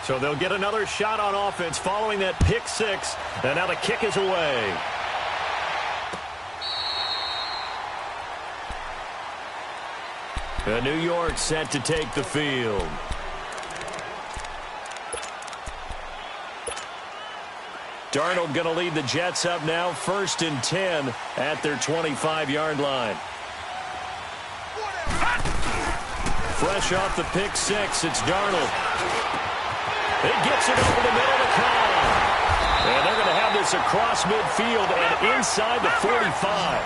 So they'll get another shot on offense following that pick six. And now the kick is away. And New York set to take the field. Darnold going to lead the Jets up now, 1st and 10 at their 25-yard line. Fresh off the pick six, it's Darnold. It gets it over the middle to Cobb. And they're going to have this across midfield and inside the 45.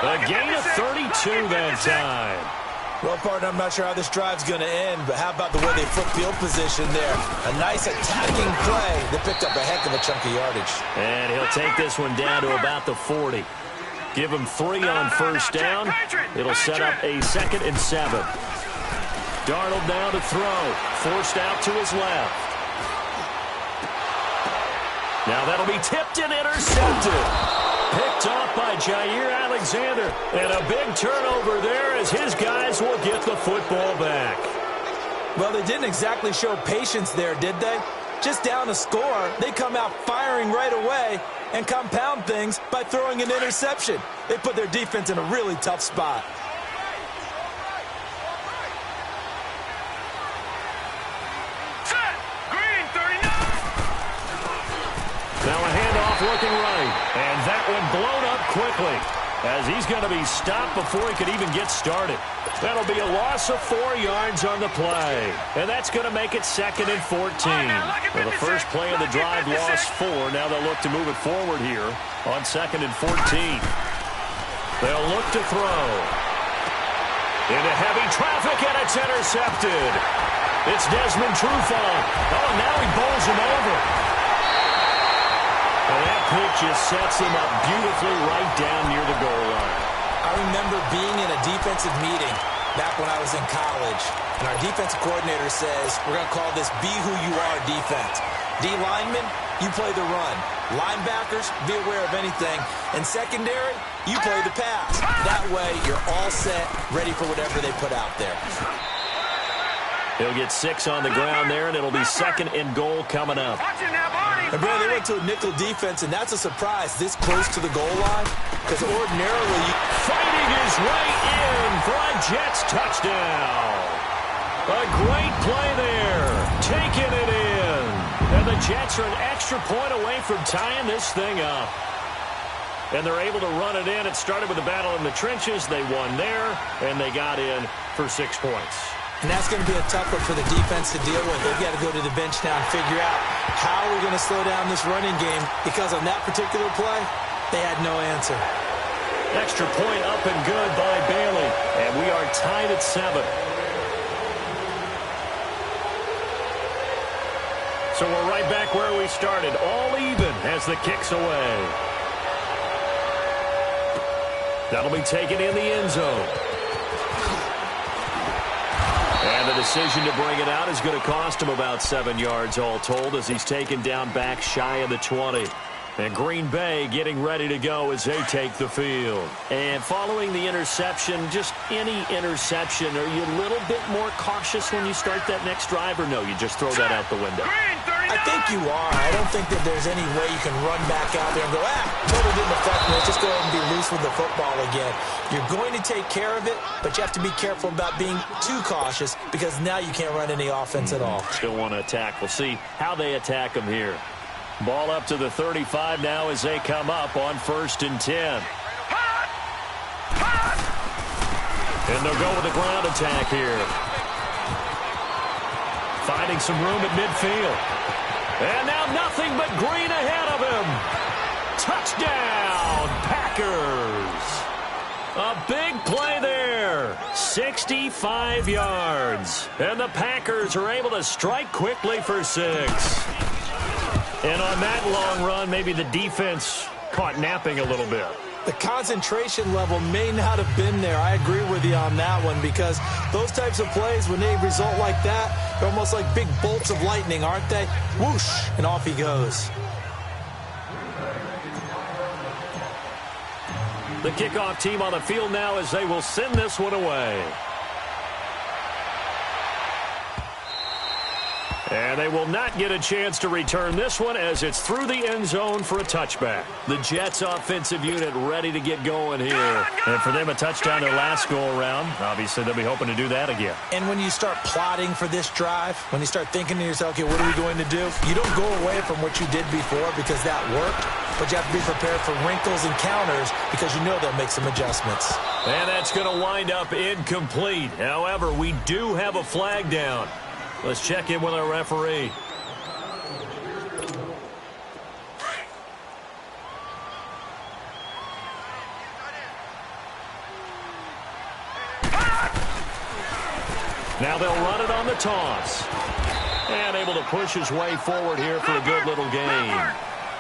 A gain of 32 that time. Well, partner, I'm not sure how this drive's going to end, but how about the way they flip field position there? A nice attacking play that picked up a heck of a chunk of yardage. And he'll take this one down to about the 40. Give him 3 on first down. It'll set up a 2nd and 7. Darnold now to throw. Forced out to his left. Now that'll be tipped and intercepted. Picked off by Jair Alexander. And a big turnover there as his guys will get the football back. Well, they didn't exactly show patience there, did they? Just down a score, they come out firing right away and compound things by throwing an interception. They put their defense in a really tough spot. Now a handoff looking right. And that one blown up quickly as he's going to be stopped before he could even get started. That'll be a loss of 4 yards on the play. And that's going to make it 2nd and 14. Well, the first play of the drive lost 4. Now they'll look to move it forward here on 2nd and 14. They'll look to throw. Into heavy traffic, and it's intercepted. It's Desmond Trufant. Oh, and now he bowls him over. And that pitch just sets him up beautifully right down near the goal line. I remember being in a defensive meeting back when I was in college, and our defensive coordinator says, we're going to call this be who you are defense. D linemen, you play the run. Linebackers, be aware of anything. And secondary, you play the pass. That way, you're all set, ready for whatever they put out there. He'll get 6 on the ground there, and it'll be 2nd and goal coming up. And, bro, they went to a nickel defense, and that's a surprise this close to the goal line, because ordinarily... Fighting his way in for a Jets touchdown. A great play there. Taking it in. And the Jets are an extra point away from tying this thing up. And they're able to run it in. It started with a battle in the trenches. They won there, and they got in for 6 points. And that's going to be a tough one for the defense to deal with. They've got to go to the bench now and figure out how we're going to slow down this running game, because on that particular play, they had no answer. Extra point up and good by Bailey. And we are tied at 7. So we're right back where we started. All even as the kick's away. That'll be taken in the end zone. And the decision to bring it out is going to cost him about 7 yards all told as he's taken down back shy of the 20. And Green Bay getting ready to go as they take the field. And following the interception, just any interception, are you a little bit more cautious when you start that next drive, or no, you just throw that out the window? I think you are. I don't think that there's any way you can run back out there and go, totally didn't affect me. Let's just go ahead and be loose with the football again. You're going to take care of it, but you have to be careful about being too cautious, because now you can't run any offense at all. Still want to attack. We'll see how they attack them here. Ball up to the 35 now as they come up on 1st and 10. And they'll go with the ground attack here. Finding some room at midfield. And now nothing but green ahead of him. Touchdown, Packers. A big play there. 65 yards. And the Packers are able to strike quickly for 6. And on that long run, maybe the defense caught napping a little bit. The concentration level may not have been there. I agree with you on that one, because those types of plays, when they result like that, they're almost like big bolts of lightning, aren't they? Whoosh, and off he goes. The kickoff team on the field now as they will send this one away. And And they will not get a chance to return this one as it's through the end zone for a touchback. The Jets offensive unit ready to get going here. And for them, a touchdown their last go-around. Obviously, they'll be hoping to do that again. And when you start plotting for this drive, when you start thinking to yourself, okay, what are we going to do? You don't go away from what you did before because that worked, but you have to be prepared for wrinkles and counters because you know they'll make some adjustments. And that's going to wind up incomplete. However, we do have a flag down. Let's check in with our referee. Now they'll run it on the toss. And able to push his way forward here for a good little gain.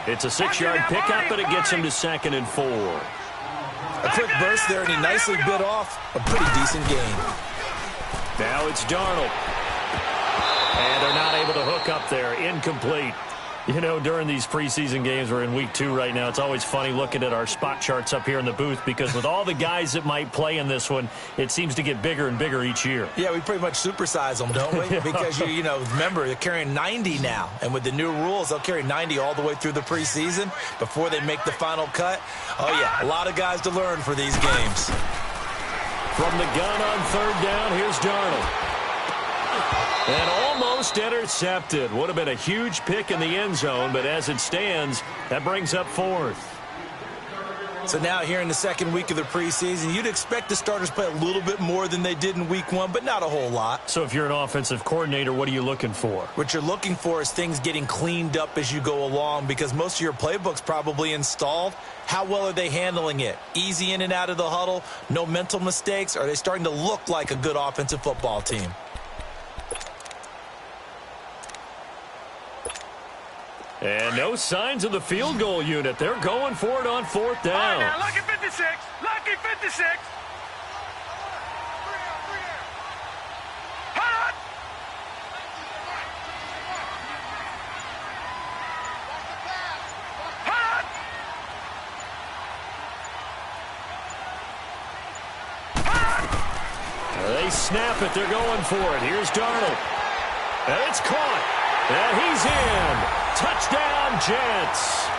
It's a 6-yard pickup, and it gets him to 2nd and 4. A quick burst there, and he nicely bit off a pretty decent gain. Now it's Darnold. And they're not able to hook up there. Incomplete. You know, during these preseason games, we're in week 2 right now, it's always funny looking at our spot charts up here in the booth because with all the guys that might play in this one, it seems to get bigger and bigger each year. Yeah, we pretty much supersize them, don't we? Because, you know, remember, they're carrying 90 now. And with the new rules, they'll carry 90 all the way through the preseason before they make the final cut. Oh, yeah, a lot of guys to learn for these games. From the gun on 3rd down, here's Darnold. And almost intercepted. Would have been a huge pick in the end zone, but as it stands, that brings up 4th. So now here in the 2nd week of the preseason, you'd expect the starters play a little bit more than they did in week 1, but not a whole lot. So if you're an offensive coordinator, what are you looking for? What you're looking for is things getting cleaned up as you go along because most of your playbook's probably installed. How well are they handling it? Easy in and out of the huddle, no mental mistakes? Are they starting to look like a good offensive football team? And no signs of the field goal unit. They're going for it on 4th down. Now, lucky 56. Lucky 56. Hold on. Hold on. They snap it. They're going for it. Here's Darnold. And it's caught. And he's in. Touchdown, Jets.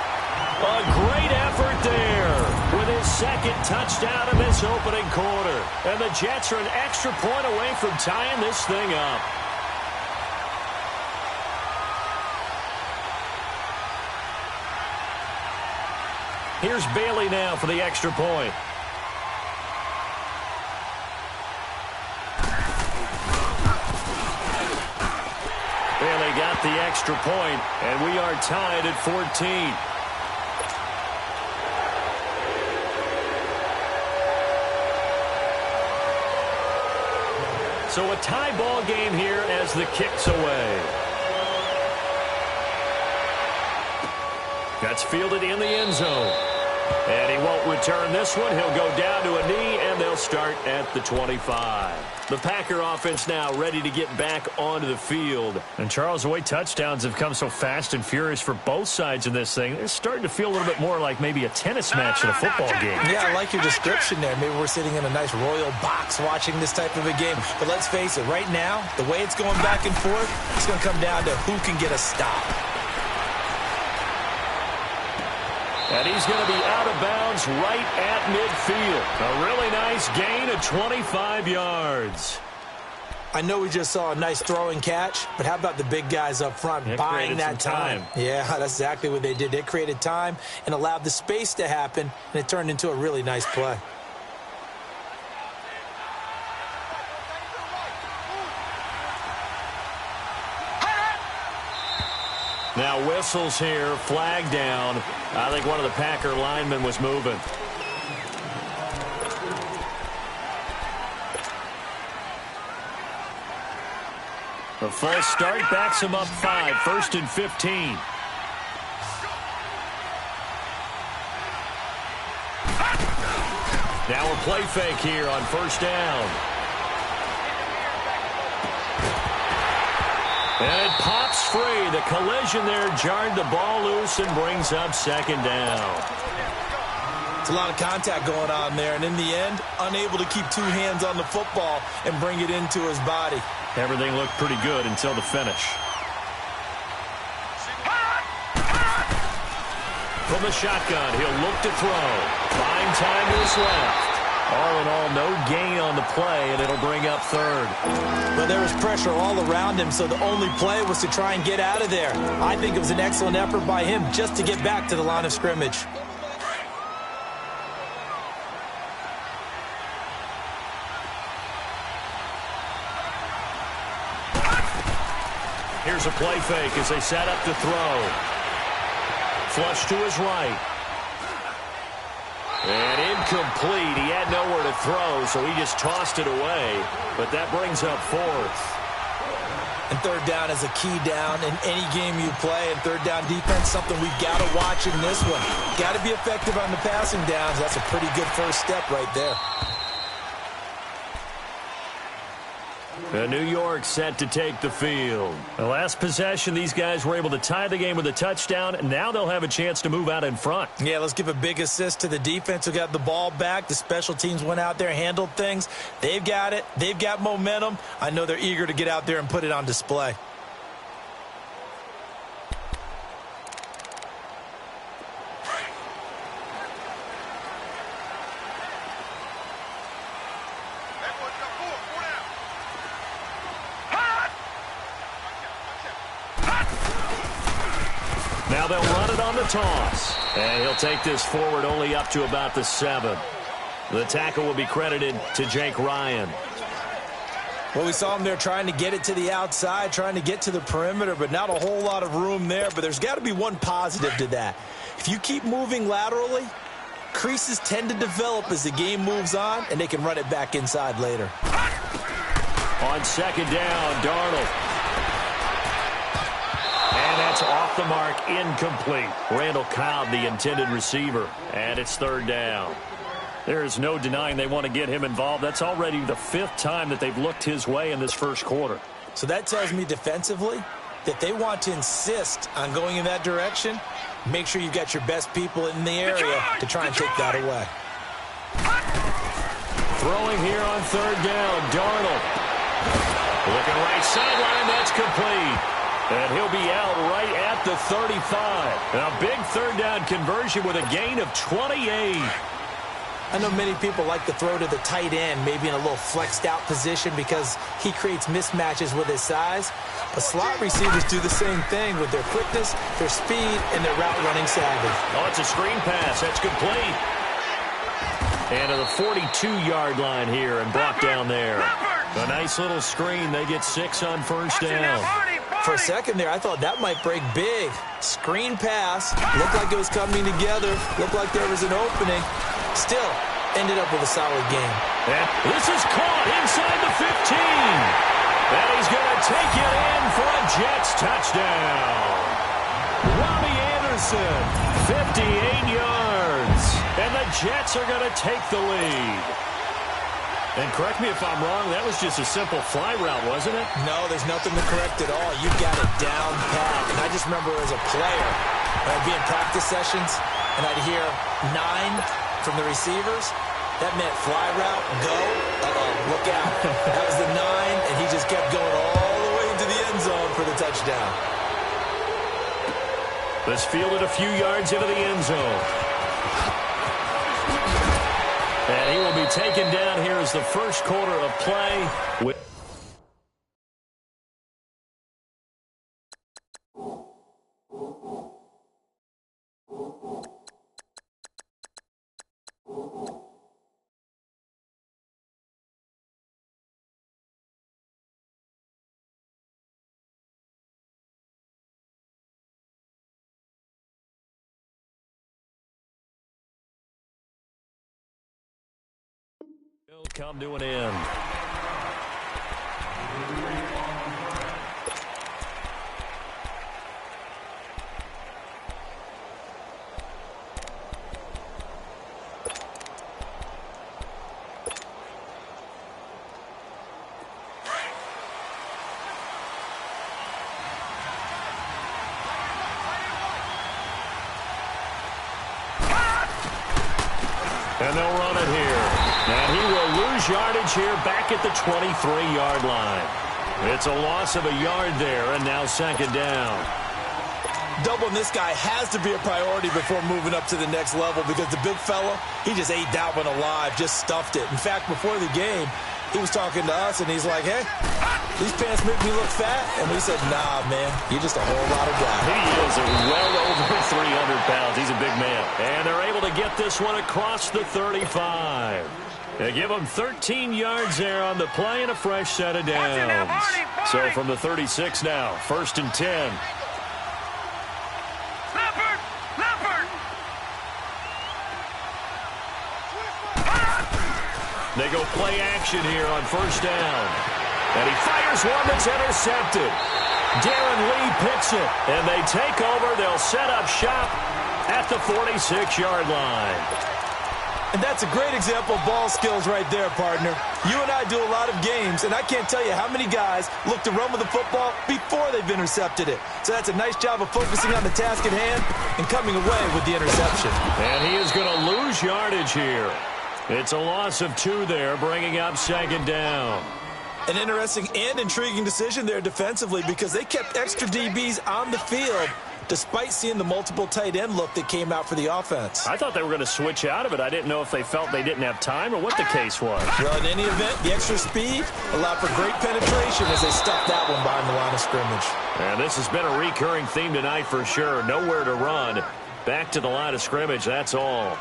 A great effort there with his 2nd touchdown of this opening quarter. And the Jets are an extra point away from tying this thing up. Here's Bailey now for the extra point. Bailey got the extra point, and we are tied at 14. So a tie ball game here as the kick's away. That's fielded in the end zone. And he won't return this one. He'll go down to a knee, and they'll start at the 25. The Packer offense now ready to get back onto the field. And, Charles, the way touchdowns have come so fast and furious for both sides in this thing, it's starting to feel a little bit more like maybe a tennis match in a football game. Yeah, I like your description there. Maybe we're sitting in a nice royal box watching this type of a game. But let's face it, right now, the way it's going back and forth, it's going to come down to who can get a stop. And he's going to be out of bounds right at midfield. A really nice gain of 25 yards. I know we just saw a nice throwing catch, but how about the big guys up front buying that time? Yeah, that's exactly what they did. They created time and allowed the space to happen, and it turned into a really nice play. Now whistles here, flag down. I think one of the Packer linemen was moving. The false start backs him up 5, 1st and 15. Now a play fake here on 1st down. And it pops free. The collision there jarred the ball loose and brings up 2nd down. It's a lot of contact going on there, and in the end, unable to keep 2 hands on the football and bring it into his body. Everything looked pretty good until the finish. from the shotgun. He'll look to throw. Fine time to his left. All in all, no gain on the play, and it'll bring up third. Well, there was pressure all around him, so the only play was to try and get out of there. I think it was an excellent effort by him just to get back to the line of scrimmage. Here's a play fake as they set up to throw. Flush to his right. And incomplete. He had nowhere to throw, so he just tossed it away. But that brings up fourth. And third down is a key down in any game you play. And third down defense, something we've got to watch in this one. Got to be effective on the passing downs. That's a pretty good first step right there. New York set to take the field. The last possession, these guys were able to tie the game with a touchdown. Now they'll have a chance to move out in front. Yeah, let's give a big assist to the defense who got the ball back. The special teams went out there, handled things. They've got it. They've got momentum. I know they're eager to get out there and put it on display. Now they'll run it on the toss. And he'll take this forward only up to about the 7. The tackle will be credited to Jake Ryan. Well, we saw him there trying to get it to the outside, trying to get to the perimeter, but not a whole lot of room there. But there's got to be one positive to that. If you keep moving laterally, creases tend to develop as the game moves on, and they can run it back inside later. On second down, Darnold. And that's off the mark, incomplete. Randall Cobb, the intended receiver. And it's third down. There is no denying they want to get him involved. That's already the 5th time that they've looked his way in this first quarter. So that tells me defensively that they want to insist on going in that direction. Make sure you've got your best people in the area to try and take that away. Throwing here on third down, Darnold. Looking right sideline, that's complete. And he'll be out right at the 35. A big third down conversion with a gain of 28. I know many people like to throw to the tight end, maybe in a little flexed out position because he creates mismatches with his size. But slot receivers do the same thing with their quickness, their speed, and their route running savvy. Oh, it's a screen pass. That's complete. And to the 42-yard line here and brought down there. A nice little screen. They get 6 on first down. For a second there, I thought that might break big. Screen pass. Looked like it was coming together. Looked like there was an opening. Still, ended up with a solid game. And this is caught inside the 15. And he's going to take it in for a Jets touchdown. Robbie Anderson, 58 yards. And the Jets are going to take the lead. And correct me if I'm wrong, that was just a simple fly route, wasn't it? No, there's nothing to correct at all. You've got it down pat. And I just remember as a player, I'd be in practice sessions, and I'd hear 9 from the receivers. That meant fly route, go, look out. That was the 9, and he just kept going all the way into the end zone for the touchdown. Let's field it a few yards into the end zone. And he will be taken down here as the first quarter of play. Will come to an end. And they'll run it here. And he will lose yardage here back at the 23-yard line. It's a loss of a yard there, and now second down. Doubling this guy has to be a priority before moving up to the next level because the big fella, he just ate that one alive, just stuffed it. In fact, before the game, he was talking to us, and he's like, hey, these pants make me look fat. And we said, nah, man, you're just a whole lot of guy. He is well over 300 pounds. He's a big man. And they're able to get this one across the 35. They give him 13 yards there on the play and a fresh set of downs. So from the 36 now, 1st and 10. They go play action here on 1st down. And he fires one that's intercepted. Darren Lee picks it. And they take over. They'll set up shop at the 46-yard line. And that's a great example of ball skills right there, partner. You and I do a lot of games, and I can't tell you how many guys look to run with the football before they've intercepted it. So that's a nice job of focusing on the task at hand and coming away with the interception. And he is going to lose yardage here. It's a loss of 2 there, bringing up 2nd down. An interesting and intriguing decision there defensively because they kept extra DBs on the field despite seeing the multiple tight end look that came out for the offense. I thought they were going to switch out of it. I didn't know if they felt they didn't have time or what the case was. Well, in any event, the extra speed allowed for great penetration as they stuffed that one behind the line of scrimmage. And this has been a recurring theme tonight for sure. Nowhere to run. Back to the line of scrimmage, that's all.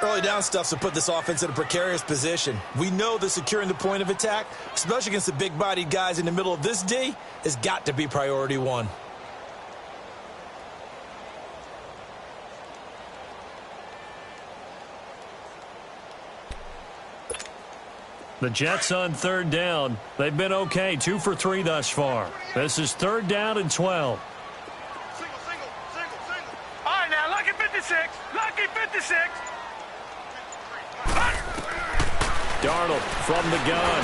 Early down stuffs to put this offense in a precarious position. We know that securing the point of attack, especially against the big-bodied guys in the middle of this D, has got to be priority 1. The Jets on 3rd down. They've been okay, 2 for 3 thus far. This is 3rd down and 12. Single. All right, now, lucky 56. Lucky 56. Darnold from the gun.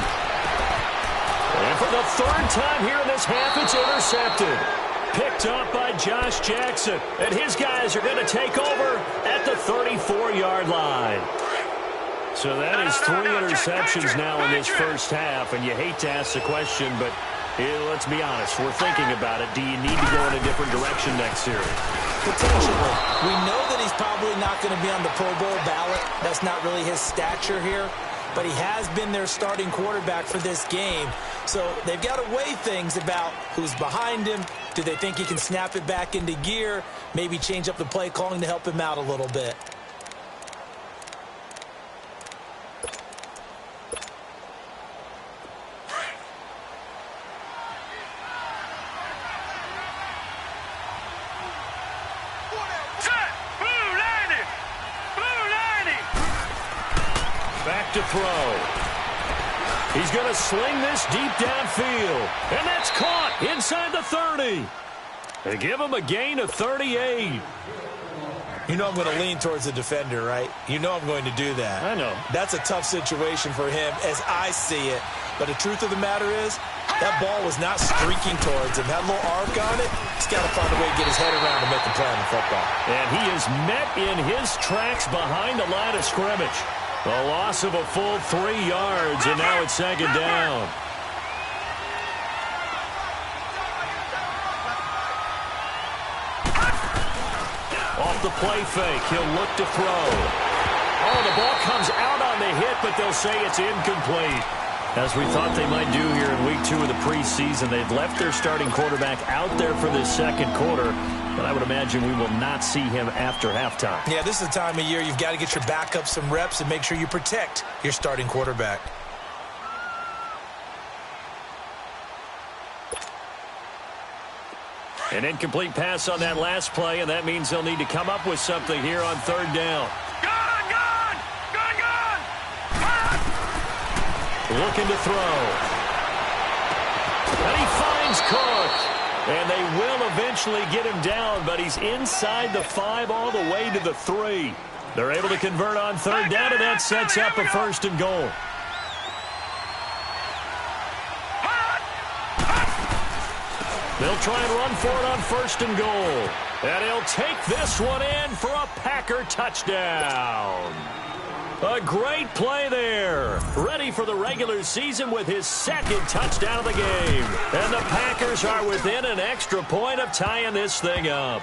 And for the 3rd time here in this half, it's intercepted. Picked up by Josh Jackson. And his guys are going to take over at the 34-yard line. So that is 3 interceptions now in this first half. And you hate to ask the question, but let's be honest. We're thinking about it. Do you need to go in a different direction next series? Potentially. We know that he's probably not going to be on the Pro Bowl ballot. That's not really his stature here. But he has been their starting quarterback for this game. So they've got to weigh things about who's behind him. Do they think he can snap it back into gear? Maybe change up the play calling to help him out a little bit. To throw. He's going to sling this deep downfield. And that's caught inside the 30. They give him a gain of 38. You know I'm going to lean towards the defender, right? You know I'm going to do that. I know. That's a tough situation for him as I see it. But the truth of the matter is, that ball was not streaking towards him. Had a little arc on it. He's got to find a way to get his head around and make the play on the football. And he is met in his tracks behind the line of scrimmage. A loss of a full 3 yards, and now it's 2nd down. Off the play fake, he'll look to throw. Oh, the ball comes out on the hit, but they'll say it's incomplete. As we thought they might do here in week 2 of the preseason, they've left their starting quarterback out there for this 2nd quarter. But I would imagine we will not see him after halftime. Yeah, this is the time of year you've got to get your backup some reps and make sure you protect your starting quarterback. An incomplete pass on that last play, and that means they'll need to come up with something here on 3rd down. Gone! Looking to throw. And he finds Cook. And they will eventually get him down, but he's inside the 5 all the way to the 3. They're able to convert on 3rd down, and that sets up a 1st and goal. They'll try and run for it on 1st and goal. And he'll take this one in for a Packer touchdown. A great play there. Ready for the regular season with his second touchdown of the game. And the Packers are within an extra point of tying this thing up.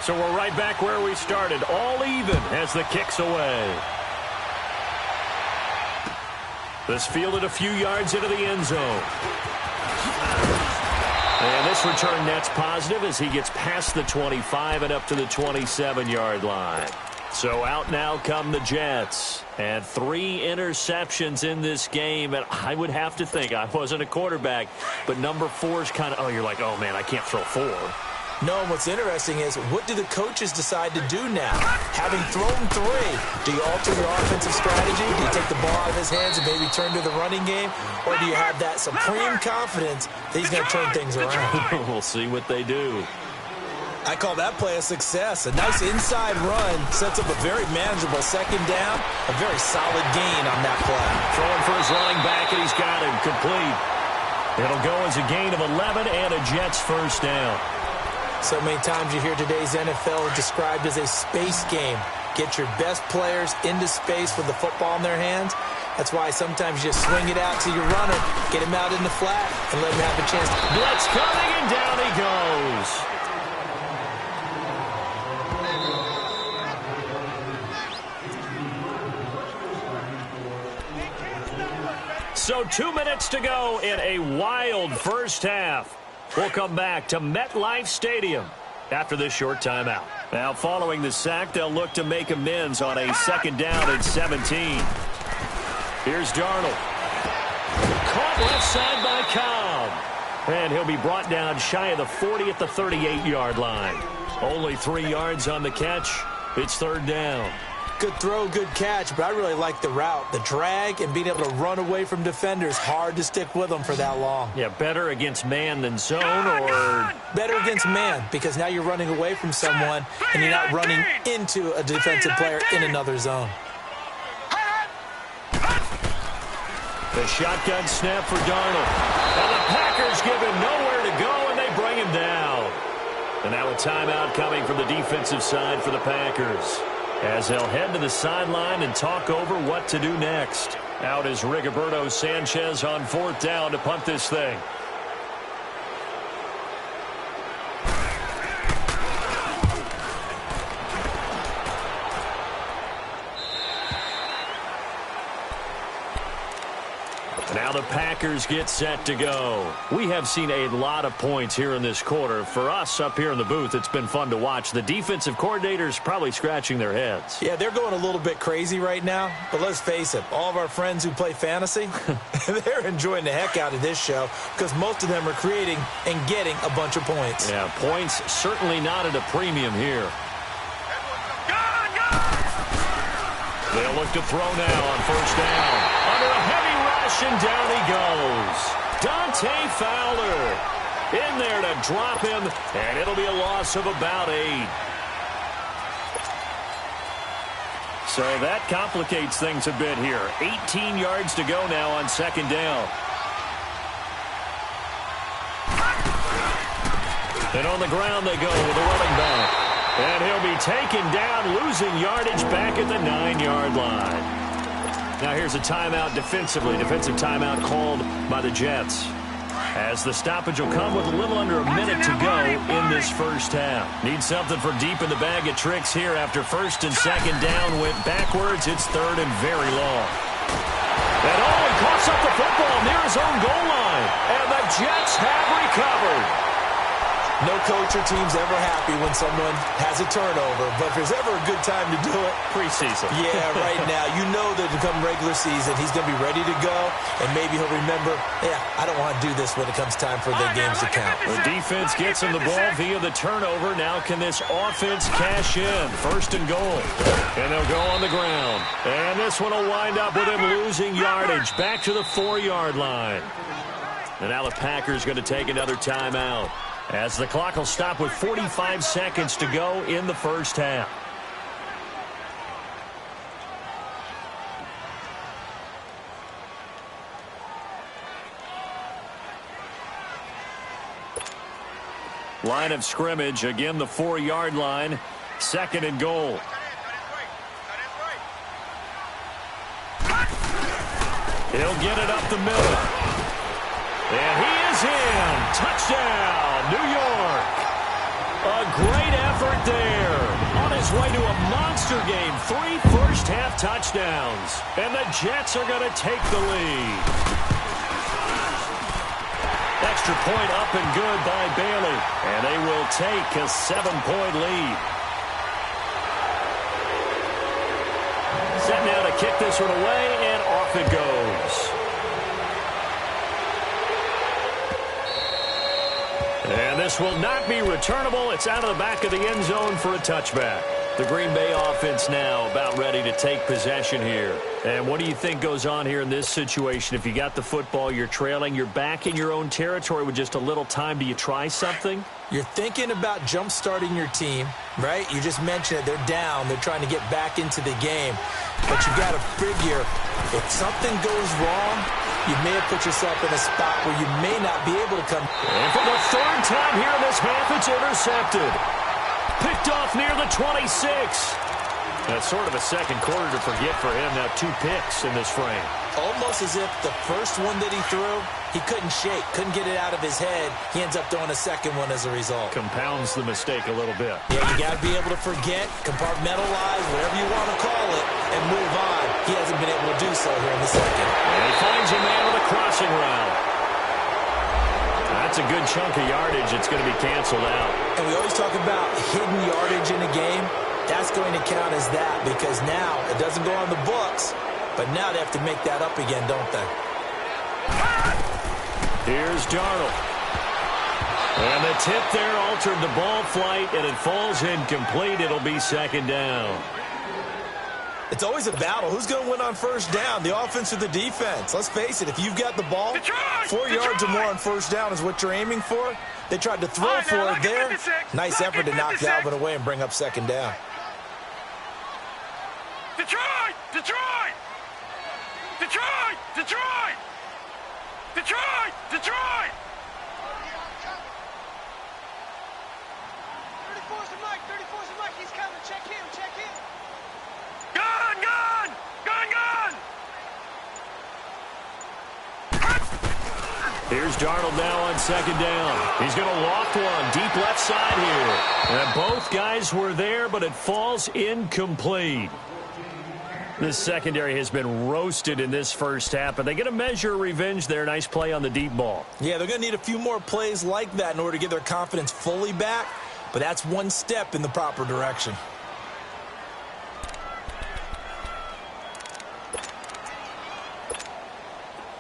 So we're right back where we started, all even as the kick's away. This fielded a few yards into the end zone. And this return net's positive as he gets past the 25 and up to the 27-yard line. So out now come the Jets. And 3 interceptions in this game. And I would have to think, I wasn't a quarterback, but number 4 is kind of, you're like, oh, man, I can't throw 4. No, and what's interesting is, what do the coaches decide to do now? Having thrown 3, do you alter your offensive strategy? Do you take the ball out of his hands and maybe turn to the running game? Or do you have that supreme confidence that he's going to turn things around? We'll see what they do. I call that play a success. A nice inside run sets up a very manageable second down. A very solid gain on that play. Throwing for his running back, and he's got him complete. It'll go as a gain of 11 and a Jets first down. So many times you hear today's NFL described as a space game. Get your best players into space with the football in their hands. That's why sometimes you just swing it out to your runner, get him out in the flat, and let him have a chance. Blitz coming, and down he goes. So 2 minutes to go in a wild first half. We'll come back to MetLife Stadium after this short timeout. Now, following the sack, they'll look to make amends on a second down and 17. Here's Darnold. Caught left side by Cobb. And he'll be brought down shy of the 40 at the 38-yard line. Only 3 yards on the catch. It's third down. Good throw, good catch, but I really like the route. The drag and being able to run away from defenders, hard to stick with them for that long. Yeah, better against man than zone, or? Better against man, because now you're running away from someone and you're not running into a defensive player in another zone. The shotgun snap for Darnold. And the Packers give him nowhere to go, and they bring him down. And now a timeout coming from the defensive side for the Packers, as they'll head to the sideline and talk over what to do next. Out is Rigoberto Sanchez on fourth down to punt this thing. Now the Packers get set to go. We have seen a lot of points here in this quarter. For us up here in the booth, it's been fun to watch. The defensive coordinators probably scratching their heads. Yeah, they're going a little bit crazy right now. But let's face it, all of our friends who play fantasy, they're enjoying the heck out of this show because most of them are creating and getting a bunch of points. Yeah, points certainly not at a premium here. They'll look to throw now on first down. Under a heavy rush, and down he goes. Dante Fowler in there to drop him, and it'll be a loss of about 8. So that complicates things a bit here. 18 yards to go now on second down. And on the ground they go with the running back. And he'll be taken down, losing yardage back at the 9-yard line. Now here's a timeout defensively. Defensive timeout called by the Jets, as the stoppage will come with a little under a minute to go in this first half. Need something for deep in the bag of tricks here after first and second down went backwards. It's third and very long. And he coughs up the football near his own goal line. And the Jets have recovered. No coach or team's ever happy when someone has a turnover, but if there's ever a good time to do it, preseason. Yeah, right now. You know that to come regular season, he's going to be ready to go, and maybe he'll remember, yeah, I don't want to do this when it comes time for the games to count. The defense gets him the ball via the turnover. Now can this offense cash in? First and goal. And they'll go on the ground. And this one will wind up with him losing yardage back to the 4-yard line. And now the Packers going to take another timeout, as the clock will stop with 45 seconds to go in the first half. Line of scrimmage, again the 4-yard line. 2nd and goal. He'll get it up the middle. And he is in. Touchdown, New York. A great effort there. On his way to a monster game. 3 first-half touchdowns. And the Jets are going to take the lead. Extra point up and good by Bailey. And they will take a 7-point lead. Set now to kick this one away, and off it goes. And this will not be returnable. It's out of the back of the end zone for a touchback. The Green Bay offense now about ready to take possession here. And what do you think goes on here in this situation? If you got the football, you're trailing, you're back in your own territory with just a little time. Do you try something? You're thinking about jump-starting your team, right? You just mentioned it. They're down. They're trying to get back into the game. But you've got to figure if something goes wrong, you may have put yourself in a spot where you may not be able to come. And for the 3rd time here in this half, it's intercepted. Picked off near the 26. That's sort of a second quarter to forget for him. Now 2 picks in this frame. Almost as if the first one that he threw, he couldn't shake, couldn't get it out of his head. He ends up throwing a second one as a result. Compounds the mistake a little bit. Yeah, you got to be able to forget, compartmentalize, whatever you want to call it, and move on. He hasn't been able to do so here in the second. And he finds a man with a crossing route. That's a good chunk of yardage. It's going to be canceled out. And we always talk about hidden yardage in a game. That's going to count as that because now it doesn't go on the books, but now they have to make that up again, don't they? Here's Darnold. And the tip there altered the ball flight, and it falls incomplete. It'll be 2nd down. It's always a battle. Who's going to win on first down, the offense or the defense? Let's face it, if you've got the ball, 4 yards or more on first down is what you're aiming for. They tried to throw for it there. Nice effort to knock Dalvin away and bring up 2nd down. Detroit! Detroit! Detroit! Detroit! Detroit! Detroit! 34's the mic, 34's the mic. He's coming. Check him, check him. Gun! Gun! Gun! Gun! Here's Darnold now on 2nd down. He's going to loft one deep left side here. And both guys were there, but it falls incomplete. This secondary has been roasted in this first half, but they get a measure of revenge there. Nice play on the deep ball. Yeah, they're going to need a few more plays like that in order to get their confidence fully back, but that's one step in the proper direction.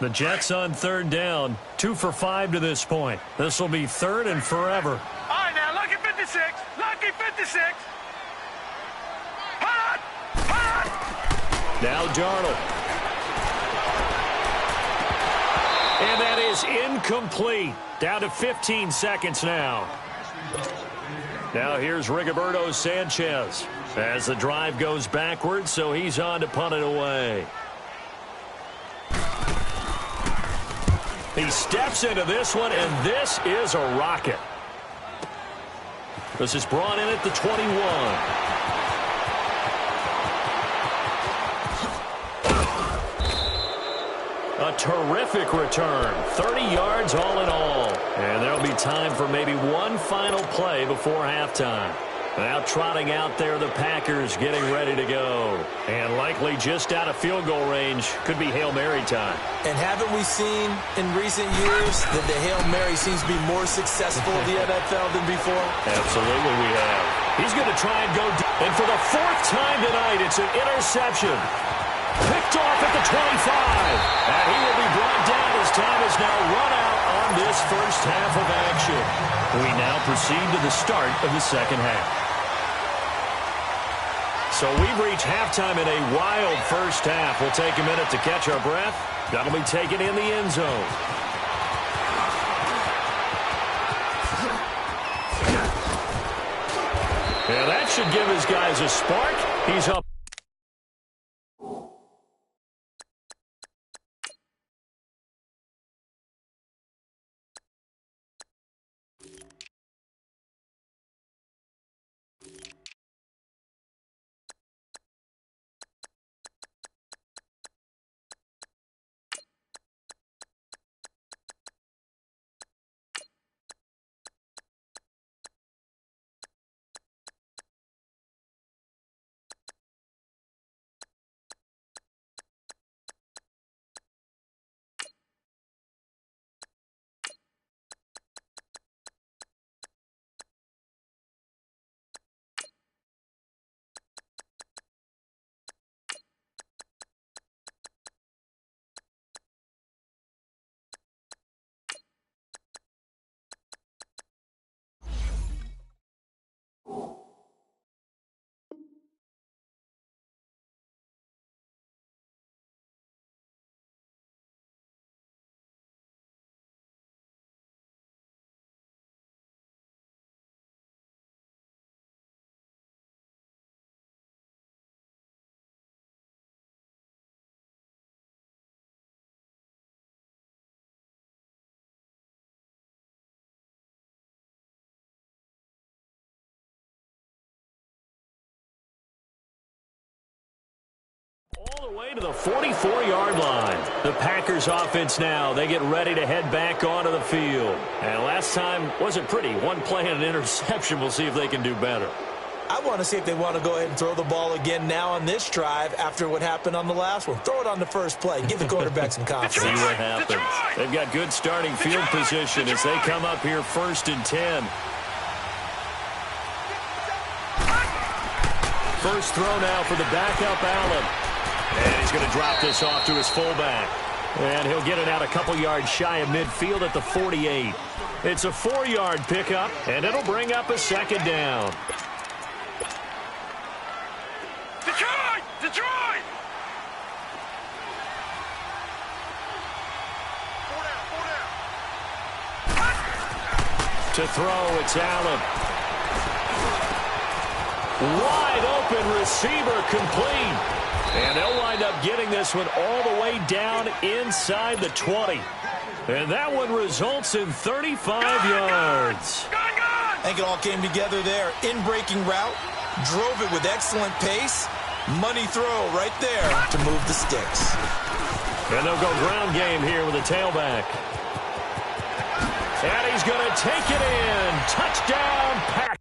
The Jets on 3rd down, 2 for 5 to this point. This will be 3rd and forever. All right, now, lucky 56. Lucky 56. Hot! Hot! Now Darnold. And that is incomplete. Down to 15 seconds now. Now here's Rigoberto Sanchez as the drive goes backwards, so he's on to punt it away. He steps into this one, and this is a rocket. This is brought in at the 21. A terrific return. 30 yards all in all. And there'll be time for maybe one final play before halftime. Now trotting out there, the Packers getting ready to go. And likely just out of field goal range. Could be Hail Mary time. And haven't we seen in recent years that the Hail Mary seems to be more successful in the NFL than before? Absolutely we have. He's going to try and go deep. And for the 4th time tonight, it's an interception. Picked off at the 25. And he will be brought down as time is now run out on this first half of action. We now proceed to the start of the second half. So we've reached halftime in a wild first half. We'll take a minute to catch our breath. That'll be taken in the end zone. And that should give his guys a spark. He's up. All the way to the 44-yard line. The Packers offense now. They get ready to head back onto the field. And last time wasn't pretty. One play and an interception. We'll see if they can do better. I want to see if they want to go ahead and throw the ball again now on this drive after what happened on the last one. Throw it on the first play. Give the quarterback some confidence. See what happens. They've got good starting field position as they come up here 1st and 10. First throw now for the backup Allen. And he's going to drop this off to his fullback. And he'll get it out a couple yards shy of midfield at the 48. It's a 4-yard pickup, and it'll bring up a second down. Detroit! Detroit! 4 down. To throw, it's Allen. Wide open receiver complete. And they'll wind up getting this one all the way down inside the 20. And that one results in 35 yards. I think it all came together there. In-breaking route, drove it with excellent pace. Money throw right there to move the sticks. And they'll go ground game here with a tailback. And he's going to take it in. Touchdown, Packers.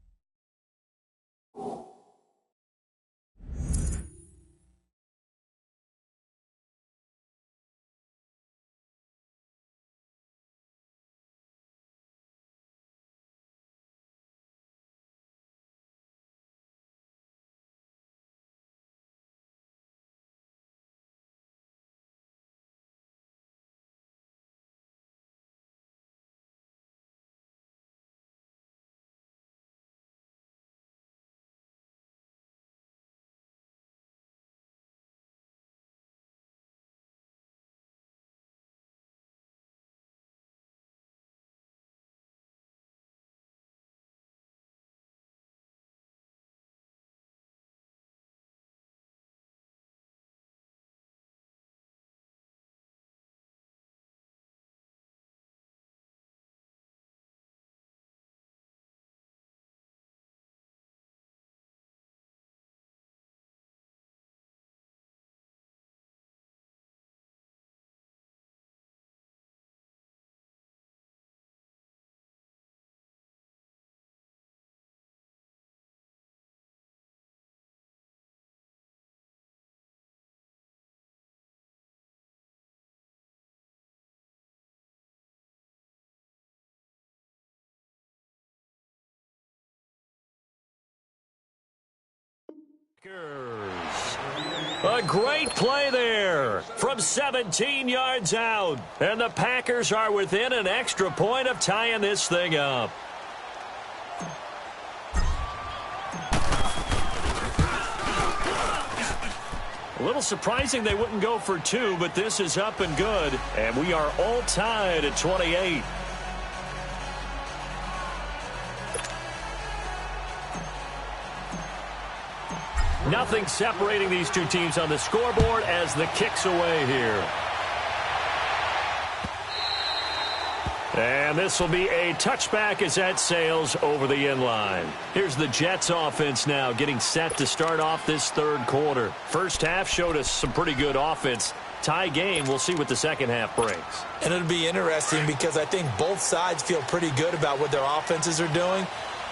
A great play there from 17 yards out. And the Packers are within an extra point of tying this thing up. A little surprising they wouldn't go for 2, but this is up and good. And we are all tied at 28. Nothing separating these two teams on the scoreboard as the kick's away here. And this will be a touchback as that sails over the end line. Here's the Jets offense now getting set to start off this third quarter. First half showed us some pretty good offense. Tie game, we'll see what the second half brings. And it'll be interesting because I think both sides feel pretty good about what their offenses are doing.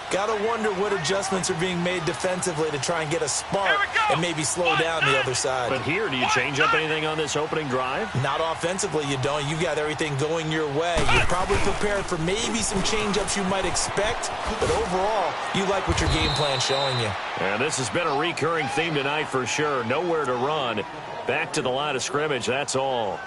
Got to wonder what adjustments are being made defensively to try and get a spark and maybe slow down the other side. But here, do you change up anything on this opening drive? Not offensively, you don't. You got everything going your way. You're probably prepared for maybe some change-ups you might expect, but overall, you like what your game plan's showing you. And this has been a recurring theme tonight for sure. Nowhere to run. Back to the line of scrimmage, that's all.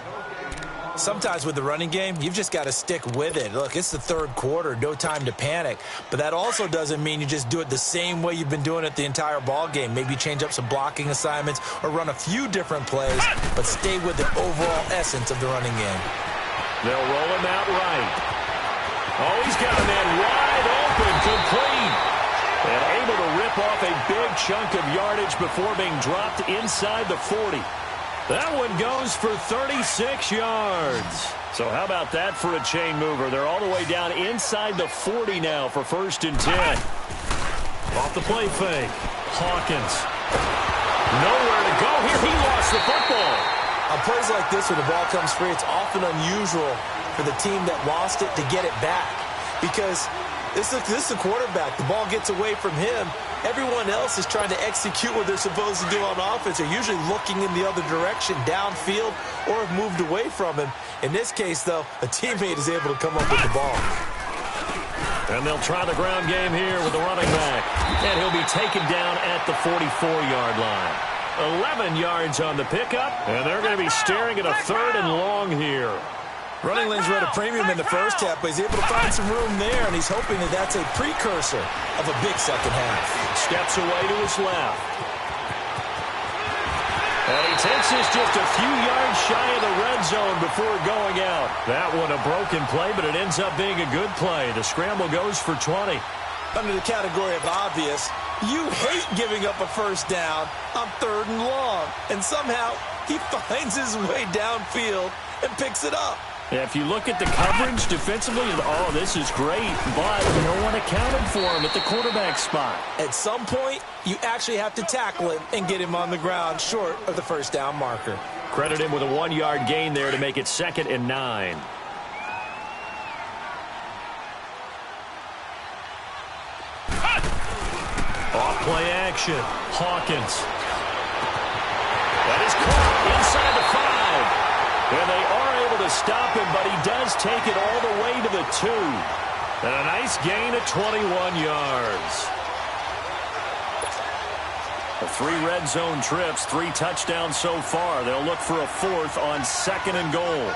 Sometimes with the running game, you've just got to stick with it. Look, it's the third quarter, no time to panic. But that also doesn't mean you just do it the same way you've been doing it the entire ball game. Maybe change up some blocking assignments or run a few different plays, but stay with the overall essence of the running game. They'll roll him out right. Oh, he's got a man wide open, complete. And able to rip off a big chunk of yardage before being dropped inside the 40. That one goes for 36 yards. So how about that for a chain mover? They're all the way down inside the 40 now for 1st and 10. Off the play fake. Hawkins. Nowhere to go here. He lost the football. On plays like this, when the ball comes free, it's often unusual for the team that lost it to get it back. Because this is the quarterback. The ball gets away from him. Everyone else is trying to execute what they're supposed to do on offense. They're usually looking in the other direction, downfield, or have moved away from him. In this case, though, a teammate is able to come up with the ball. And they'll try the ground game here with the running back. And he'll be taken down at the 44-yard line. 11 yards on the pickup, and they're going to be staring at a 3rd and long here. Running lanes were at a premium in the first half, but he's able to find some room there, and he's hoping that that's a precursor of a big second half. Steps away to his left. And he takes this just a few yards shy of the red zone before going out. That one a broken play, but it ends up being a good play. The scramble goes for 20. Under the category of obvious, you hate giving up a first down on 3rd and long. And somehow he finds his way downfield and picks it up. Yeah, if you look at the coverage defensively, oh, this is great, but no one accounted for him at the quarterback spot. At some point, you actually have to tackle him and get him on the ground short of the first down marker. Credit him with a 1-yard gain there to make it 2nd and 9. Off play action. Hawkins. That is caught inside the 5. And they are able to stop him, but he does take it all the way to the 2. And a nice gain of 21 yards. The 3 red zone trips, 3 touchdowns so far. They'll look for a 4th on 2nd and goal.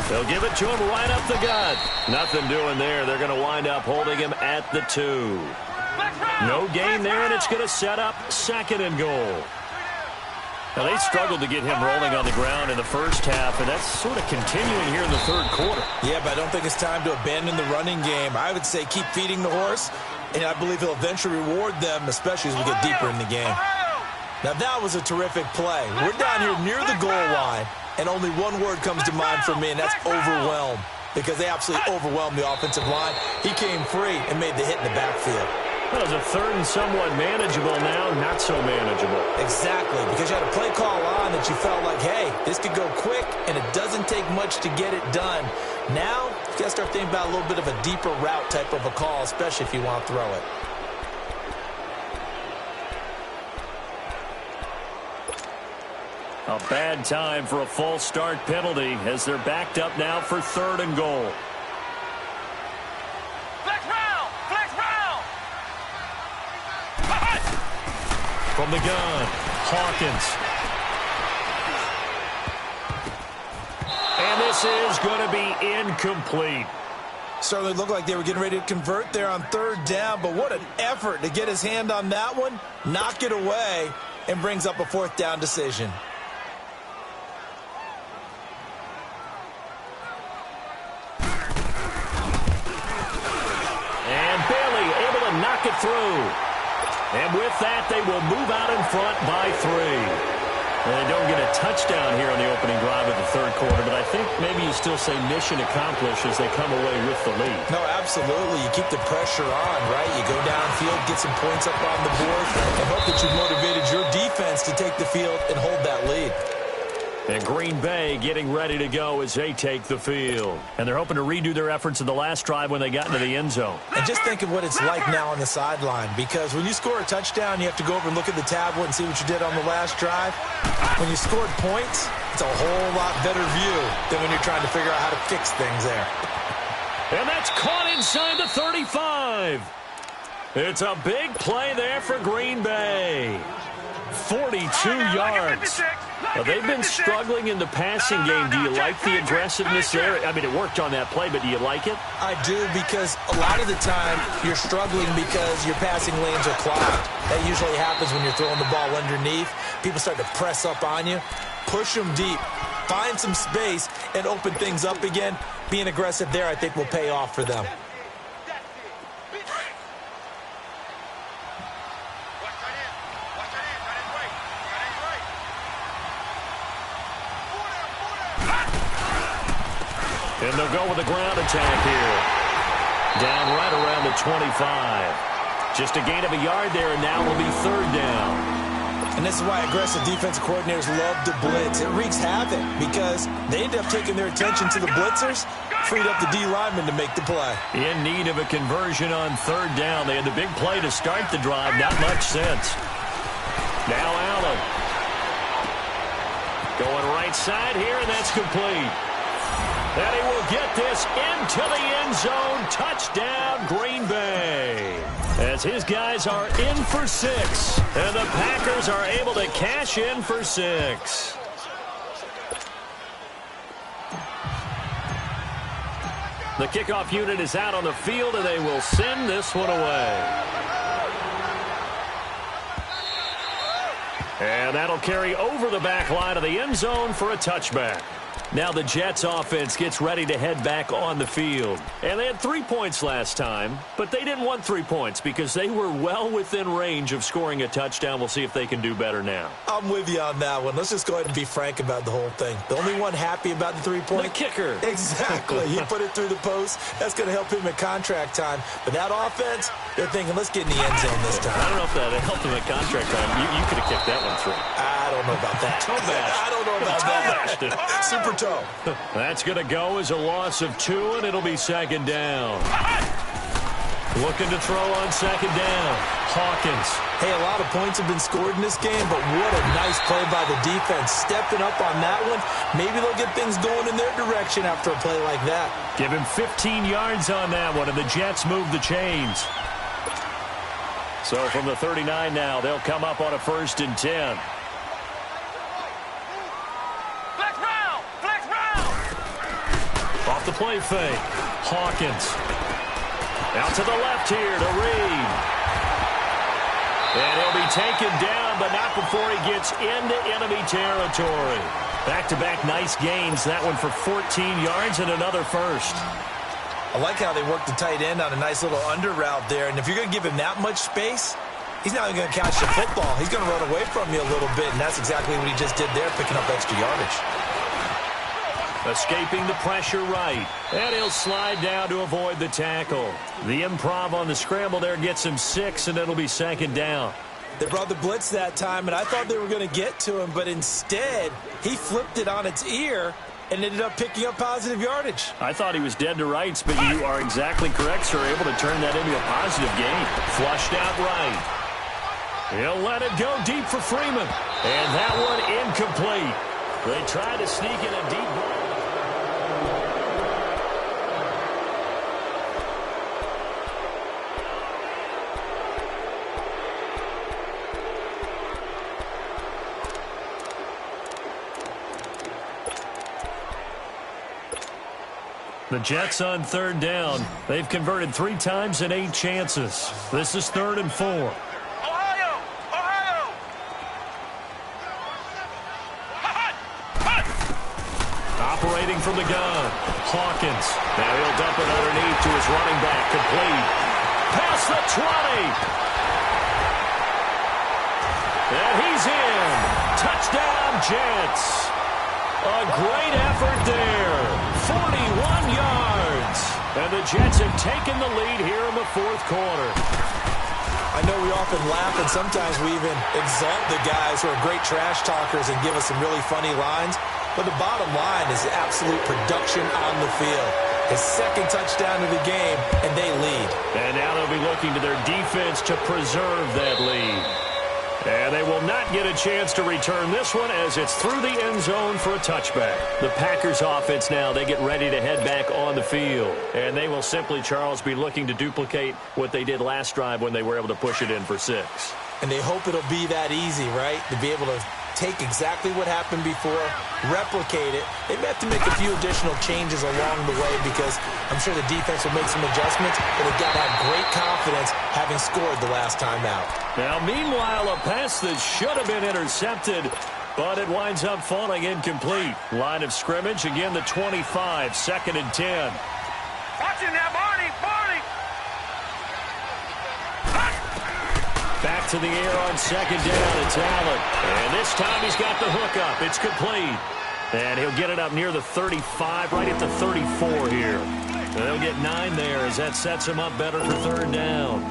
They'll give it to him right up the gut. Nothing doing there. They're going to wind up holding him at the 2. No gain there, and it's going to set up 2nd and goal. Now, they struggled to get him rolling on the ground in the first half, and that's sort of continuing here in the 3rd quarter. Yeah, but I don't think it's time to abandon the running game. I would say keep feeding the horse, and I believe he'll eventually reward them, especially as we get deeper in the game. Now, that was a terrific play. We're down here near the goal line, and only one word comes to mind for me, and that's overwhelm, because they absolutely overwhelmed the offensive line. He came free and made the hit in the backfield. That was a 3rd and somewhat manageable, now not so manageable. Exactly, because you had a play call on that you felt like, hey, this could go quick, and it doesn't take much to get it done. Now, you got to start thinking about a little bit of a deeper route type of a call, especially if you want to throw it. A bad time for a false start penalty as they're backed up now for 3rd and goal. From the gun, Hawkins. And this is going to be incomplete. Certainly looked like they were getting ready to convert there on 3rd down, but what an effort to get his hand on that one, knock it away, and brings up a 4th down decision. And Bailey able to knock it through. And with that, they will move out in front by 3. And they don't get a touchdown here on the opening drive of the 3rd quarter, but I think maybe you still say mission accomplished as they come away with the lead. No, absolutely. You keep the pressure on, right? You go downfield, get some points up on the board, and hope that you've motivated your defense to take the field and hold that lead. And Green Bay getting ready to go as they take the field. And they're hoping to redo their efforts in the last drive when they got into the end zone. And just think of what it's like now on the sideline, because when you score a touchdown, you have to go over and look at the tablet and see what you did on the last drive. When you scored points, it's a whole lot better view than when you're trying to figure out how to fix things there. And that's caught inside the 35. It's a big play there for Green Bay. 42 yards. Now, they've been struggling in the passing game. Do you like the aggressiveness there? I mean, it worked on that play, but do you like it? I do, because a lot of the time you're struggling because your passing lanes are clogged. That usually happens when you're throwing the ball underneath. People start to press up on you. Push them deep. Find some space and open things up again. Being aggressive there, I think, will pay off for them. And they'll go with a ground attack here. Down right around the 25. Just a gain of a yard there, and now will be third down. And this is why aggressive defensive coordinators love to blitz. It wreaks havoc because they end up taking their attention to the blitzers, freed up the D lineman to make the play. In need of a conversion on third down. They had the big play to start the drive. Not much sense. Now Allen. Going right side here, and that's complete. And he will get this into the end zone. Touchdown, Green Bay. As his guys are in for 6. And the Packers are able to cash in for 6. The kickoff unit is out on the field, and they will send this one away. And that'll carry over the back line of the end zone for a touchback. Now the Jets offense gets ready to head back on the field. And they had 3 points last time, but they didn't want 3 points because they were well within range of scoring a touchdown. We'll see if they can do better now. I'm with you on that one. Let's just go ahead and be frank about the whole thing. The only one happy about the 3-point? The kicker. Exactly. He put it through the post. That's going to help him at contract time. But that offense, they're thinking, let's get in the end zone this time. I don't know if that helped him at contract time. You could have kicked that one through. I don't know about that. Toe bash. I don't know about that. Super toe. That's going to go as a loss of 2, and it'll be second down. Looking to throw on second down. Hawkins. Hey, a lot of points have been scored in this game, but what a nice play by the defense. Stepping up on that one. Maybe they'll get things going in their direction after a play like that. Give him 15 yards on that one, and the Jets move the chains. So from the 39 now, they'll come up on a 1st and 10. Off the play fake. Hawkins. Out to the left here to Reed. And he'll be taken down, but not before he gets into enemy territory. Back-to-back nice gains. That one for 14 yards and another first. I like how they work the tight end on a nice little under route there. And if you're going to give him that much space, he's not even going to catch the football. He's going to run away from you a little bit, and that's exactly what he just did there, picking up extra yardage. Escaping the pressure right. And he'll slide down to avoid the tackle. The improv on the scramble there gets him 6, and it'll be second down. They brought the blitz that time, and I thought they were going to get to him, but instead, he flipped it on its ear and ended up picking up positive yardage. I thought he was dead to rights, but you are exactly correct, sir. Able to turn that into a positive gain. Flushed out right. He'll let it go deep for Freeman. And that one incomplete. They tried to sneak in a deep ball. The Jets on third down. They've converted 3 times in 8 chances. This is 3rd and 4. Ohio! Ohio! Operating from the gun. Hawkins. Now he'll dump it underneath to his running back. Complete. Past the 20. And he's in. Touchdown, Jets. A great effort there. 41 yards. And the Jets have taken the lead here in the 4th quarter. I know we often laugh, and sometimes we even exalt the guys who are great trash talkers and give us some really funny lines. But the bottom line is absolute production on the field. His 2nd touchdown of the game, and they lead. And now they'll be looking to their defense to preserve that lead. And they will not get a chance to return this one as it's through the end zone for a touchback. The Packers offense now, they get ready to head back on the field. And they will simply, Charles, be looking to duplicate what they did last drive when they were able to push it in for 6. And they hope it'll be that easy, right? To be able to take exactly what happened before, replicate it. They may have to make a few additional changes along the way because I'm sure the defense will make some adjustments, but they've got to have great confidence having scored the last time out. Now, meanwhile, a pass that should have been intercepted, but it winds up falling incomplete. Line of scrimmage, again, the 25, 2nd and 10. Watch him now, Barney! Barney! Back to the air on 2nd down. It's Allen. And this time he's got the hook up. It's complete. And he'll get it up near the 35, right at the 34 here. And they'll get 9 there as that sets him up better for 3rd down.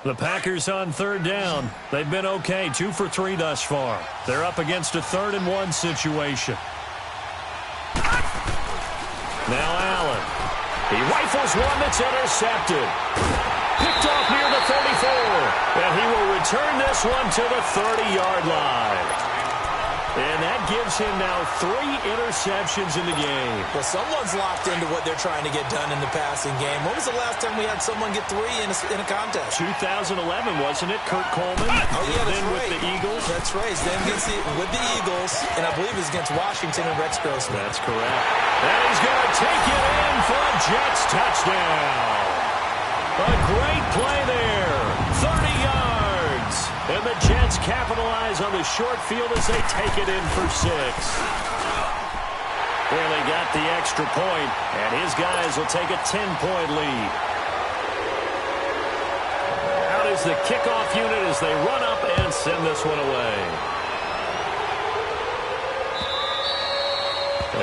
The Packers on third down. They've been okay, 2 for 3 thus far. They're up against a 3rd-and-1 situation. Now Allen. He rifles one that's intercepted. Picked off near the 34. And he will return this one to the 30-yard line. And that gives him now 3 interceptions in the game. Well, someone's locked into what they're trying to get done in the passing game. When was the last time we had someone get 3 in a contest? 2011, wasn't it? Kurt Coleman. Oh, yeah, that's then right. with the Eagles. That's right. Then with the Eagles, and I believe it's against Washington and Rex Grossman. That's correct. And he's going to take it in for a Jets touchdown. A great play there. 30 yards. And the Jets capitalize on the short field as they take it in for 6. Well, they got the extra point, and his guys will take a 10-point lead. Out is the kickoff unit as they run up and send this one away.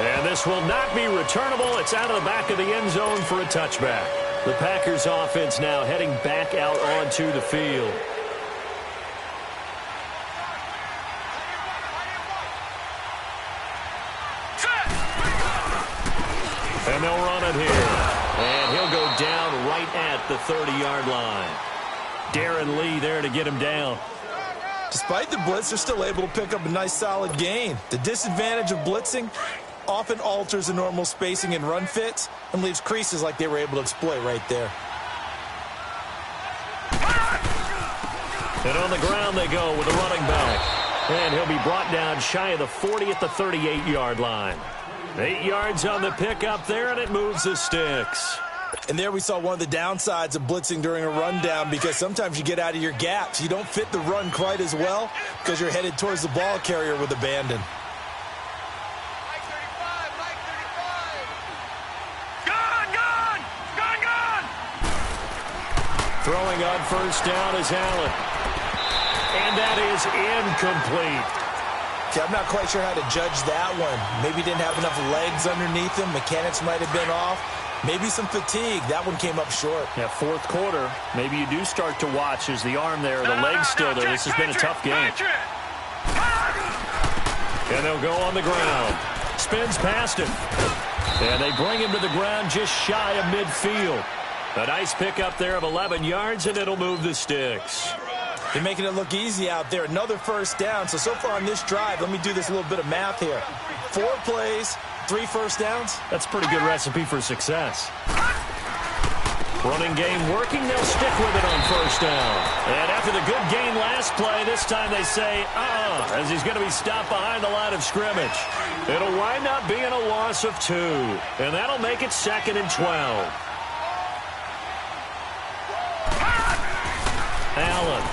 And this will not be returnable. It's out of the back of the end zone for a touchback. The Packers offense now heading back out onto the field. And they'll run it here. And he'll go down right at the 30-yard line. Darren Lee there to get him down. Despite the blitz, they're still able to pick up a nice solid gain. The disadvantage of blitzing often alters the normal spacing and run fits and leaves creases like they were able to exploit right there. And on the ground they go with the running back. And he'll be brought down shy of the 40 at the 38-yard line. 8 yards on the pickup there, and it moves the sticks. And there we saw one of the downsides of blitzing during a rundown, because sometimes you get out of your gaps. You don't fit the run quite as well because you're headed towards the ball carrier with abandon. Throwing on first down is Allen. And that is incomplete. Okay, I'm not quite sure how to judge that one. Maybe didn't have enough legs underneath him. Mechanics might have been off. Maybe some fatigue. That one came up short. Yeah, 4th quarter. Maybe you do start to watch as the arm there, the leg's still there. This has been a tough game. And they'll go on the ground. Spins past him. And they bring him to the ground just shy of midfield. A nice pickup there of 11 yards, and it'll move the sticks. They're making it look easy out there. Another first down. So far on this drive, let me do this little bit of math here. 4 plays, 3 first downs. That's a pretty good recipe for success. Running game working. They'll stick with it on first down. And after the good gain last play, this time they say, as he's going to be stopped behind the line of scrimmage. It'll wind up being a loss of 2. And that'll make it 2nd and 12. Allen.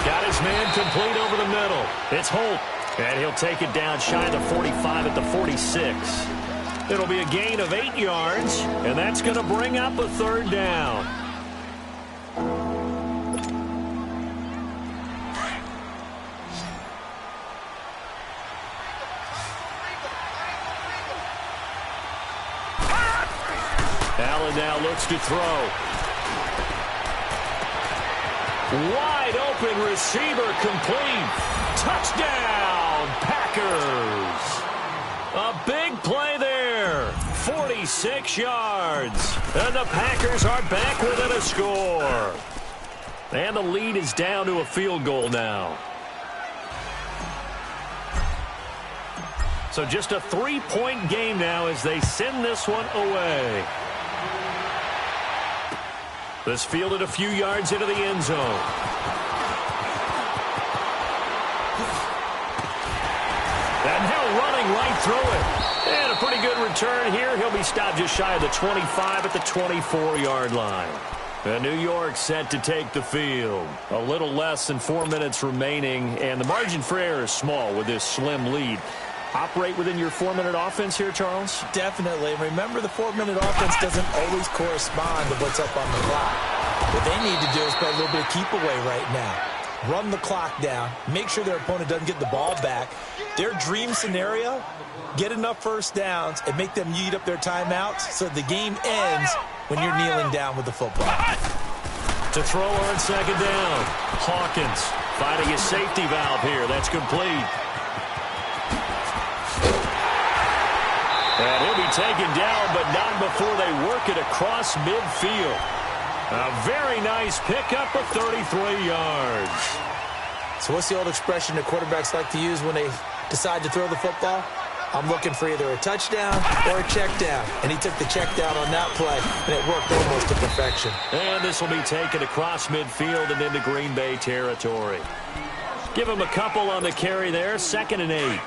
Got his man complete over the middle. It's Holt. And he'll take it down shy of the 45 at the 46. It'll be a gain of 8 yards, and that's going to bring up a 3rd down. Allen now looks to throw. Wide open receiver complete. Touchdown, Packers. A big play there. 46 yards. And the Packers are back within a score. And the lead is down to a field goal now. So just a 3-point game now as they send this one away. This fielded a few yards into the end zone. And now running right through it. And a pretty good return here. He'll be stopped just shy of the 25 at the 24-yard line. And New York set to take the field. A little less than 4 minutes remaining, and the margin for error is small with this slim lead. Operate within your 4-minute offense here, Charles? Definitely. Remember, the 4-minute offense doesn't always correspond to what's up on the clock. What they need to do is play a little bit of keep away right now. Run the clock down. Make sure their opponent doesn't get the ball back. Their dream scenario, get enough first downs and make them eat up their timeouts so the game ends when you're kneeling down with the football. To throw on second down. Hawkins finding his safety valve here. That's complete. And he'll be taken down, but not before they work it across midfield. A very nice pickup of 33 yards. So what's the old expression that quarterbacks like to use when they decide to throw the football? I'm looking for either a touchdown or a check down. And he took the check down on that play, and it worked almost to perfection. And this will be taken across midfield and into Green Bay territory. Give him a couple on the carry there, 2nd and 8.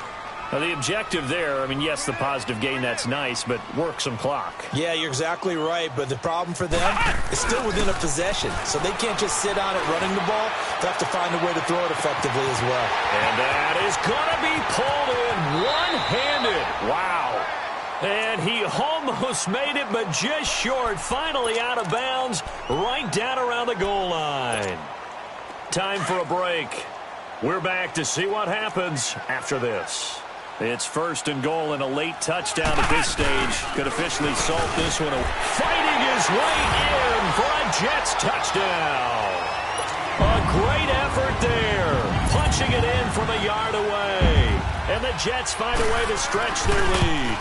Now, the objective there, I mean, yes, the positive gain, that's nice, but work some clock. Yeah, you're exactly right, but the problem for them is still within a possession, so they can't just sit on it running the ball. They have to find a way to throw it effectively as well. And that is going to be pulled in one-handed. Wow. And he almost made it, but just short, finally out of bounds, right down around the goal line. Time for a break. We're back to see what happens after this. It's 1st and goal and a late touchdown at this stage. Could officially salt this one. Fighting his way in for a Jets touchdown. A great effort there. Punching it in from a yard away. And the Jets find a way to stretch their lead.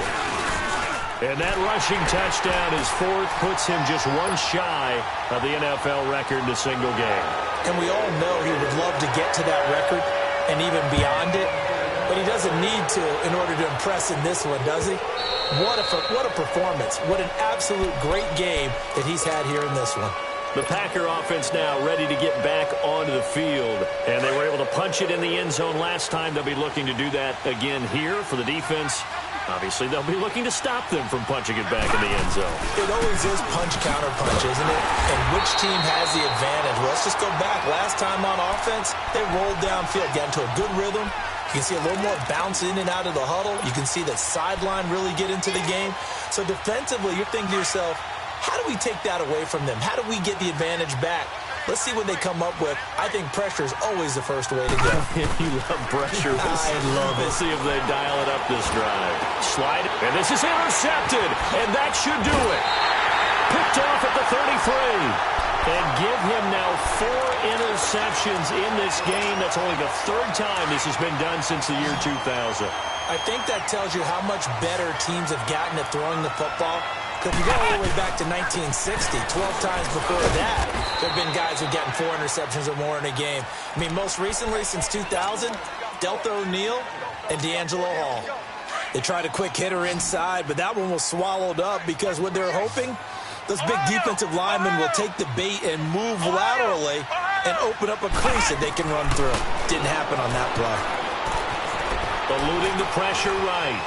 And that rushing touchdown, his 4th, puts him just one shy of the NFL record in a single game. And we all know he would love to get to that record and even beyond it. But he doesn't need to in order to impress in this one, does he? What a performance. What an absolute great game that he's had here in this one. The Packer offense now ready to get back onto the field. And they were able to punch it in the end zone last time. They'll be looking to do that again here for the defense. Obviously, they'll be looking to stop them from punching it back in the end zone. It always is punch-counter-punch, isn't it? And which team has the advantage? Well, let's just go back. Last time on offense, they rolled downfield, got into a good rhythm. You can see a little more bounce in and out of the huddle. You can see the sideline really get into the game. So defensively, you're thinking to yourself, how do we take that away from them? How do we get the advantage back? Let's see what they come up with. I think pressure is always the first way to go. You love pressure. I love it. Let's see if they dial it up this drive. Slide, and this is intercepted, and that should do it. Picked off at the 33. And give him now 4 interceptions in this game. That's only the 3rd time this has been done since the year 2000. I think that tells you how much better teams have gotten at throwing the football. Because you go all the way back to 1960, 12 times before that, there have been guys who've gotten 4 interceptions or more in a game. I mean, most recently, since 2000, Delta O'Neal and D'Angelo Hall. They tried a quick hitter inside, but that one was swallowed up because what they're hoping, those big defensive linemen will take the bait and move laterally and open up a crease that they can run through. Didn't happen on that play. Eluding the pressure right.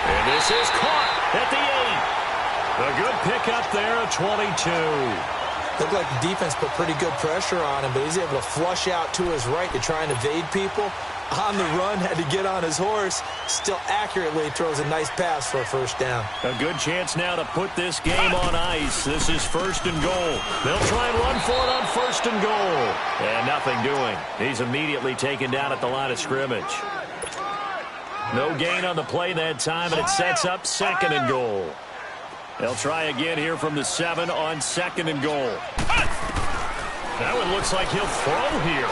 And this is caught at the 8. A good pickup there at 22. Looked like the defense put pretty good pressure on him, but he's able to flush out to his right to try and evade people. On the run, had to get on his horse. Still accurately throws a nice pass for a 1st down. A good chance now to put this game on ice. This is 1st and goal. They'll try and run for it on 1st and goal. And nothing doing. He's immediately taken down at the line of scrimmage. No gain on the play that time, and it sets up 2nd and goal. They'll try again here from the 7 on 2nd and goal. That one looks like he'll throw here.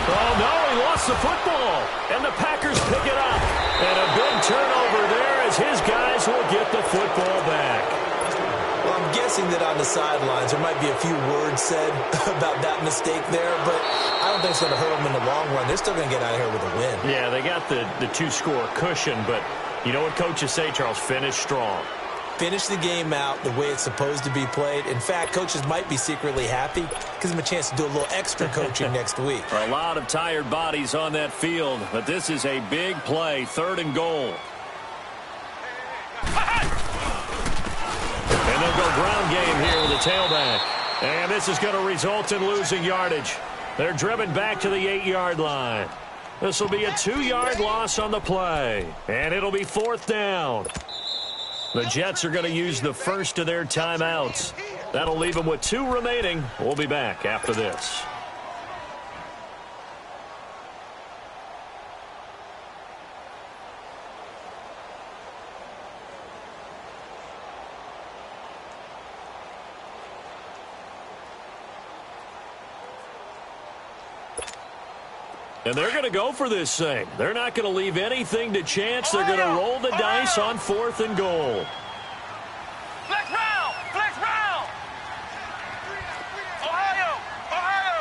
Oh, no, he lost the football. And the Packers pick it up. And a big turnover there as his guys will get the football back. Well, I'm guessing that on the sidelines there might be a few words said about that mistake there, but I don't think it's going to hurt them in the long run. They're still going to get out of here with a win. Yeah, they got the 2-score cushion, but you know what coaches say, Charles? Finish strong. Finish the game out the way it's supposed to be played. In fact, coaches might be secretly happy. Gives them a chance to do a little extra coaching next week. A lot of tired bodies on that field, but this is a big play, 3rd and goal. And they'll go ground game here with the tailback. And this is going to result in losing yardage. They're driven back to the 8-yard line. This will be a 2-yard loss on the play. And it'll be 4th down. The Jets are going to use the first of their timeouts. That'll leave them with 2 remaining. We'll be back after this. And they're going to go for this thing. They're not going to leave anything to chance. They're going to roll the dice on 4th and goal. Flex round! Flex round! Ohio! Ohio!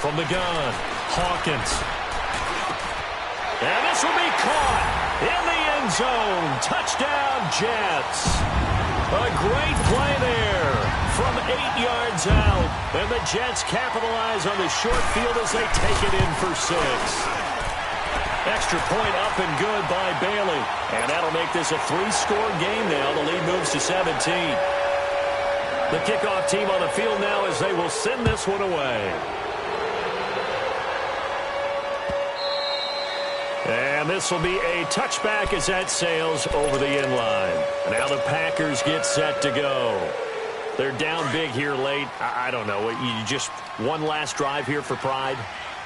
From the gun, Hawkins. And this will be caught in the end zone. Touchdown, Jets. A great play there from 8 yards out. And the Jets capitalize on the short field as they take it in for 6. Extra point up and good by Bailey. And that'll make this a 3-score game now. The lead moves to 17. The kickoff team on the field now as they will send this one away. And this will be a touchback as that sails over the end line. Now the Packers get set to go. They're down big here late. I don't know. You just one last drive here for pride?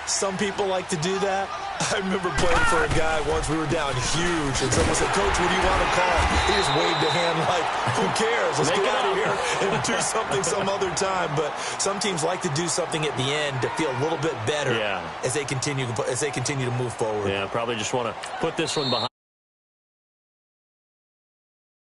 Some people like to do that. I remember playing for a guy once. We were down huge, and someone said, "Coach, what do you want to call?" He just waved a hand like, "Who cares? Let's get out of here and do something some other time." But some teams like to do something at the end to feel a little bit better as they continue to move forward. Yeah, probably just want to put this one behind.